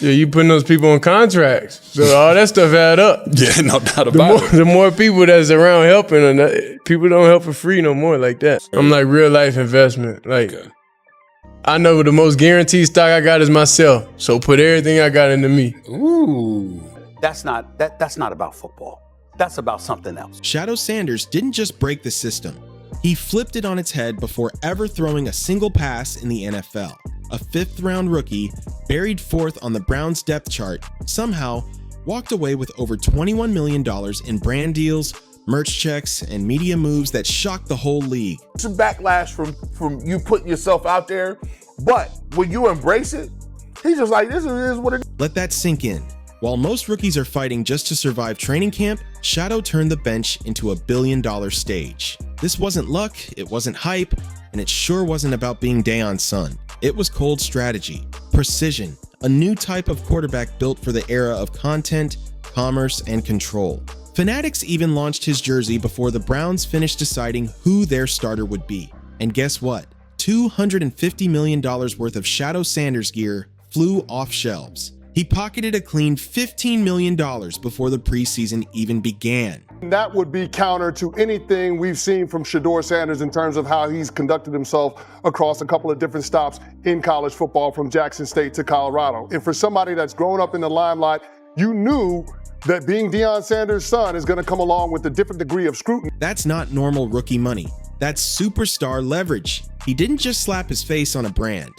Yeah, you putting those people on contracts. So all that stuff add up. Yeah, no doubt about it. The more people that's around helping, and people don't help for free no more like that. I'm like real life investment. Like, I know the most guaranteed stock I got is myself. So put everything I got into me. Ooh. That's not about football. That's about something else. Shedeur Sanders didn't just break the system. He flipped it on its head before ever throwing a single pass in the NFL. A fifth-round rookie, buried fourth on the Browns' depth chart, somehow walked away with over $21 million in brand deals, merch checks, and media moves that shocked the whole league. Some backlash from you putting yourself out there, but when you embrace it, he's just like, this is what it is. Let that sink in. While most rookies are fighting just to survive training camp, Shedeur turned the bench into a billion-dollar stage. This wasn't luck, it wasn't hype, and it sure wasn't about being Deion's son. It was cold strategy, precision, a new type of quarterback built for the era of content, commerce, and control. Fanatics even launched his jersey before the Browns finished deciding who their starter would be. And guess what? $250 million worth of Shedeur Sanders gear flew off shelves. He pocketed a clean $15 million before the preseason even began. That would be counter to anything we've seen from Shedeur Sanders in terms of how he's conducted himself across a couple of different stops in college football from Jackson State to Colorado. And for somebody that's grown up in the limelight, you knew that being Deion Sanders' son is going to come along with a different degree of scrutiny. That's not normal rookie money. That's superstar leverage. He didn't just slap his face on a brand.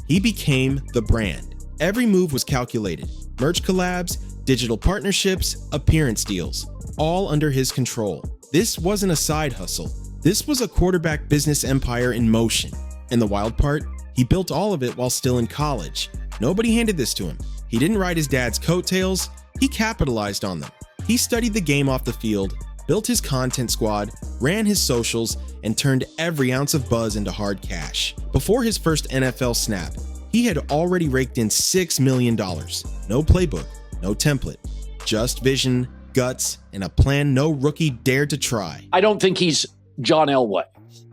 He became the brand. Every move was calculated. Merch collabs, digital partnerships, appearance deals, all under his control. This wasn't a side hustle. This was a quarterback business empire in motion. And the wild part, he built all of it while still in college. Nobody handed this to him. He didn't ride his dad's coattails, he capitalized on them. He studied the game off the field, built his content squad, ran his socials, and turned every ounce of buzz into hard cash. Before his first NFL snap, he had already raked in $6 million. No playbook, no template, just vision, guts, and a plan no rookie dared to try. I don't think he's John Elway.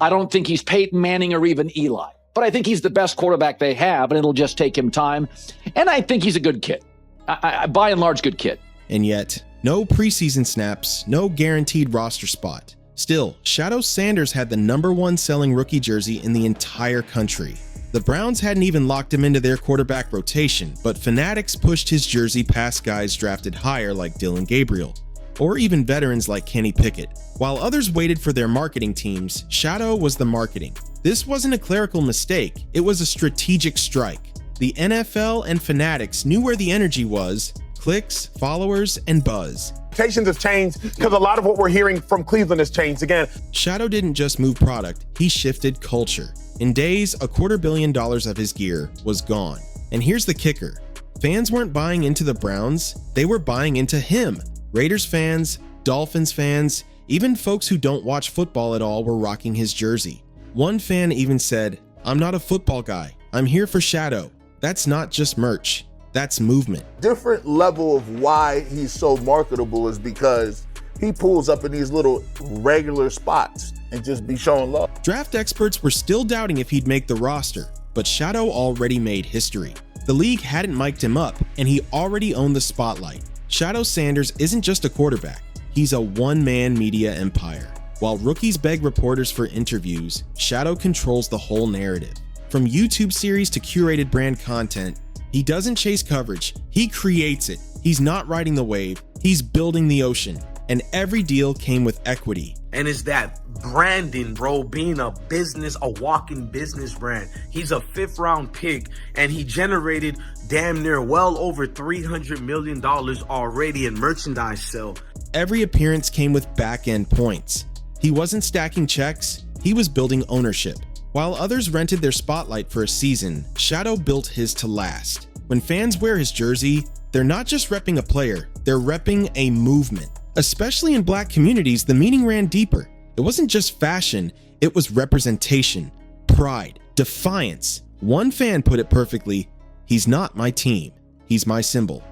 I don't think he's Peyton Manning or even Eli. But I think he's the best quarterback they have, and it'll just take him time. And I think he's a good kid. By and large, good kid. And yet, no preseason snaps, no guaranteed roster spot. Still, Shedeur Sanders had the #1 selling rookie jersey in the entire country. The Browns hadn't even locked him into their quarterback rotation, but Fanatics pushed his jersey past guys drafted higher like Dylan Gabriel, or even veterans like Kenny Pickett. While others waited for their marketing teams, Shedeur was the marketing. This wasn't a clerical mistake, it was a strategic strike. The NFL and Fanatics knew where the energy was: clicks, followers, and buzz. Expectations have changed because a lot of what we're hearing from Cleveland has changed again. Shedeur didn't just move product, he shifted culture. In days, $250 million of his gear was gone. And here's the kicker. Fans weren't buying into the Browns, they were buying into him. Raiders fans, Dolphins fans, even folks who don't watch football at all were rocking his jersey. One fan even said, "I'm not a football guy, I'm here for Shedeur." That's not just merch, that's movement. Different level of why he's so marketable is because he pulls up in these little regular spots and just be showing love. Draft experts were still doubting if he'd make the roster, but Shedeur already made history. The league hadn't mic'd him up, and he already owned the spotlight. Shedeur Sanders isn't just a quarterback, he's a one-man media empire. While rookies beg reporters for interviews, Shedeur controls the whole narrative. From YouTube series to curated brand content, he doesn't chase coverage, he creates it. He's not riding the wave, he's building the ocean. And every deal came with equity. And it's that branding, bro, being a business, a walking business brand. He's a 5th-round pick, and he generated damn near well over $300 million already in merchandise sale. Every appearance came with back-end points. He wasn't stacking checks, he was building ownership. While others rented their spotlight for a season, Shedeur built his to last. When fans wear his jersey, they're not just repping a player, they're repping a movement. Especially in Black communities, the meaning ran deeper. It wasn't just fashion, it was representation, pride, defiance. One fan put it perfectly, "He's not my team, he's my symbol."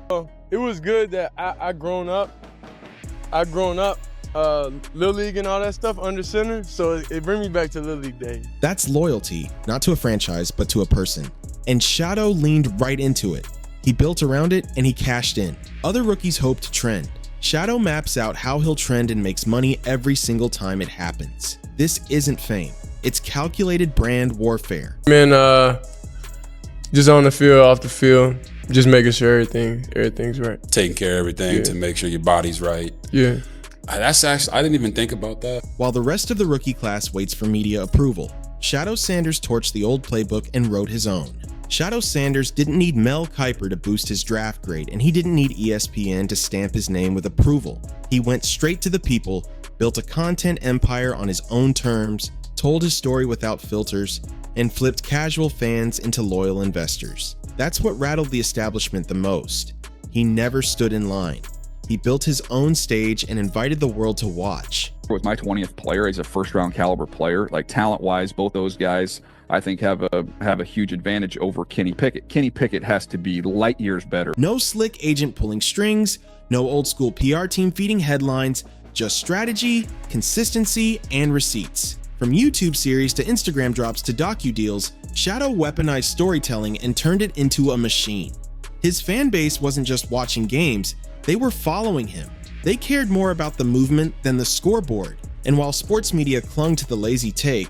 It was good that I grown up Little League and all that stuff under center, so it brings me back to Little League days. That's loyalty, not to a franchise, but to a person. And Shedeur leaned right into it. He built around it and he cashed in. Other rookies hope to trend. Shedeur maps out how he'll trend and makes money every single time it happens. This isn't fame. It's calculated brand warfare. Man, just on the field, off the field, just making sure everything's right. Taking care of everything to make sure your body's right. Yeah. That's actually, I didn't even think about that. While the rest of the rookie class waits for media approval, Shedeur Sanders torched the old playbook and wrote his own. Shedeur Sanders didn't need Mel Kiper to boost his draft grade, and he didn't need ESPN to stamp his name with approval. He went straight to the people, built a content empire on his own terms, told his story without filters, and flipped casual fans into loyal investors. That's what rattled the establishment the most. He never stood in line. He built his own stage and invited the world to watch. With my 20th player, he's a first-round caliber player. Like talent-wise, both those guys, I think, have a huge advantage over Kenny Pickett. Kenny Pickett has to be light years better. No slick agent pulling strings, no old school PR team feeding headlines, just strategy, consistency, and receipts. From YouTube series to Instagram drops to docu-deals, Shedeur weaponized storytelling and turned it into a machine. His fan base wasn't just watching games, they were following him. They cared more about the movement than the scoreboard. And while sports media clung to the lazy take,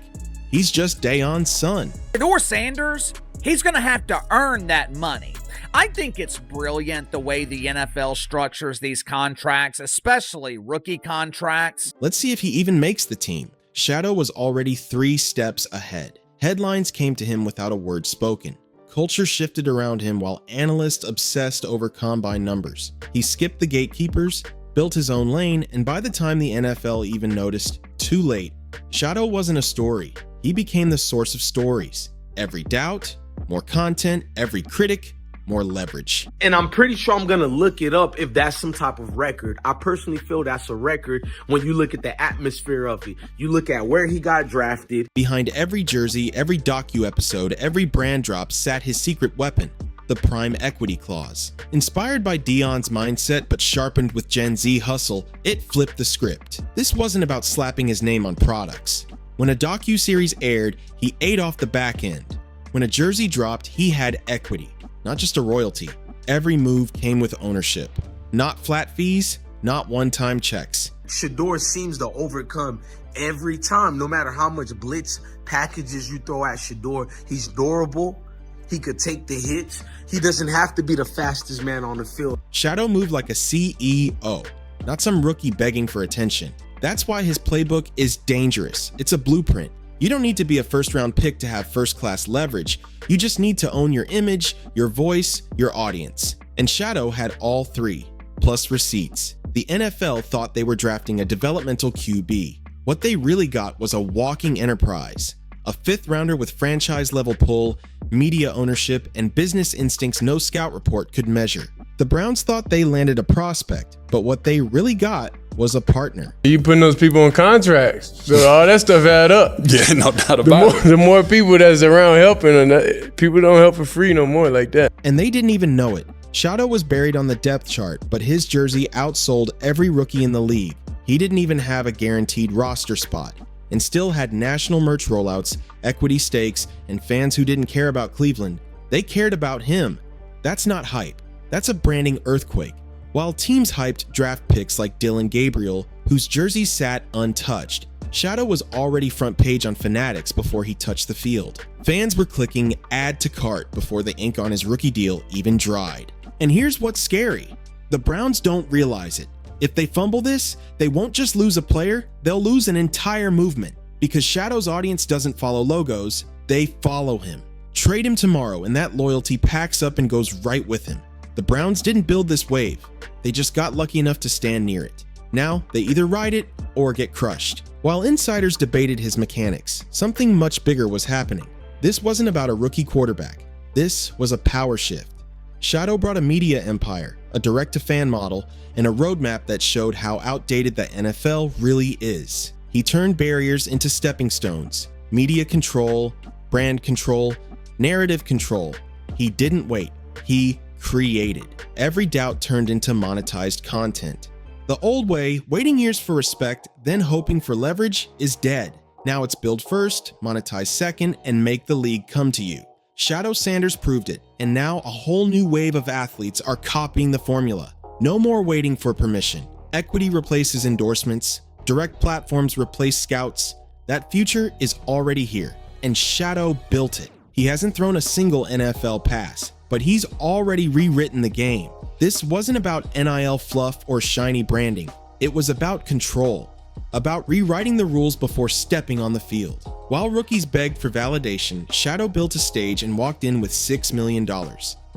he's just Dayon's son. Shedeur Sanders, he's going to have to earn that money. I think it's brilliant the way the NFL structures these contracts, especially rookie contracts. Let's see if he even makes the team. Shedeur was already 3 steps ahead. Headlines came to him without a word spoken. Culture shifted around him while analysts obsessed over combine numbers. He skipped the gatekeepers, built his own lane, and by the time the NFL even noticed, too late. Shedeur wasn't a story. He became the source of stories. Every doubt, more content, every critic, more leverage. And I'm pretty sure I'm going to look it up if that's some type of record. I personally feel that's a record when you look at the atmosphere of it. You look at where he got drafted. Behind every jersey, every docu episode, every brand drop sat his secret weapon, the prime equity clause. Inspired by Dion's mindset but sharpened with Gen Z hustle, it flipped the script. This wasn't about slapping his name on products. When a docu-series aired, he ate off the back end. When a jersey dropped, he had equity. Not just a royalty. Every move came with ownership. Not flat fees, not one-time checks. Shedeur seems to overcome every time, no matter how much blitz packages you throw at Shedeur. He's durable. He could take the hits. He doesn't have to be the fastest man on the field. Shedeur moved like a CEO, not some rookie begging for attention. That's why his playbook is dangerous. It's a blueprint. You don't need to be a first-round pick to have first-class leverage. You just need to own your image, your voice, your audience. And Shedeur had all 3, plus receipts. The NFL thought they were drafting a developmental QB. What they really got was a walking enterprise. A 5th-rounder with franchise-level pull, media ownership, and business instincts no scout report could measure. The Browns thought they landed a prospect, but what they really got was a partner. You putting those people on contracts, so all that stuff add up. Yeah, no doubt about it. The more people that's around helping, and people don't help for free no more like that. And they didn't even know it. Shedeur was buried on the depth chart, but his jersey outsold every rookie in the league. He didn't even have a guaranteed roster spot, and still had national merch rollouts, equity stakes, and fans who didn't care about Cleveland. They cared about him. That's not hype. That's a branding earthquake. While teams hyped draft picks like Dylan Gabriel, whose jersey sat untouched, Shedeur was already front page on Fanatics before he touched the field. Fans were clicking add to cart before the ink on his rookie deal even dried. And here's what's scary. The Browns don't realize it. If they fumble this, they won't just lose a player, they'll lose an entire movement. Because Shedeur's audience doesn't follow logos, they follow him. Trade him tomorrow and that loyalty packs up and goes right with him. The Browns didn't build this wave. They just got lucky enough to stand near it. Now, they either ride it or get crushed. While insiders debated his mechanics, something much bigger was happening. This wasn't about a rookie quarterback. This was a power shift. Shedeur brought a media empire, a direct-to-fan model, and a roadmap that showed how outdated the NFL really is. He turned barriers into stepping stones. Media control, brand control, narrative control. He didn't wait. He created. Every doubt turned into monetized content. The old way, waiting years for respect, then hoping for leverage, is dead. Now it's build first, monetize second, and make the league come to you. Shedeur Sanders proved it, and now a whole new wave of athletes are copying the formula. No more waiting for permission. Equity replaces endorsements. Direct platforms replace scouts. That future is already here, and Shedeur built it. He hasn't thrown a single NFL pass, but he's already rewritten the game. This wasn't about NIL fluff or shiny branding. It was about control, about rewriting the rules before stepping on the field. While rookies begged for validation, Shedeur built a stage and walked in with $6 million,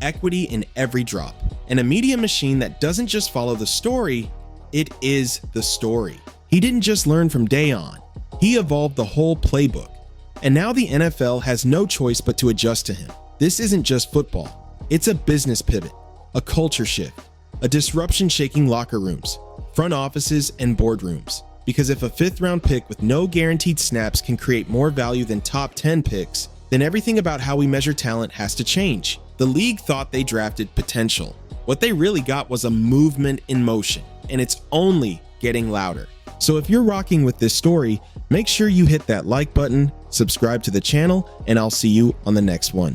equity in every drop, and a media machine that doesn't just follow the story, it is the story. He didn't just learn from day on, he evolved the whole playbook. And now the NFL has no choice but to adjust to him. This isn't just football, it's a business pivot, a culture shift, a disruption shaking locker rooms, front offices, and boardrooms. Because if a 5th-round pick with no guaranteed snaps can create more value than top 10 picks, then everything about how we measure talent has to change. The league thought they drafted potential. What they really got was a movement in motion, and it's only getting louder. So if you're rocking with this story, make sure you hit that like button, subscribe to the channel, and I'll see you on the next one.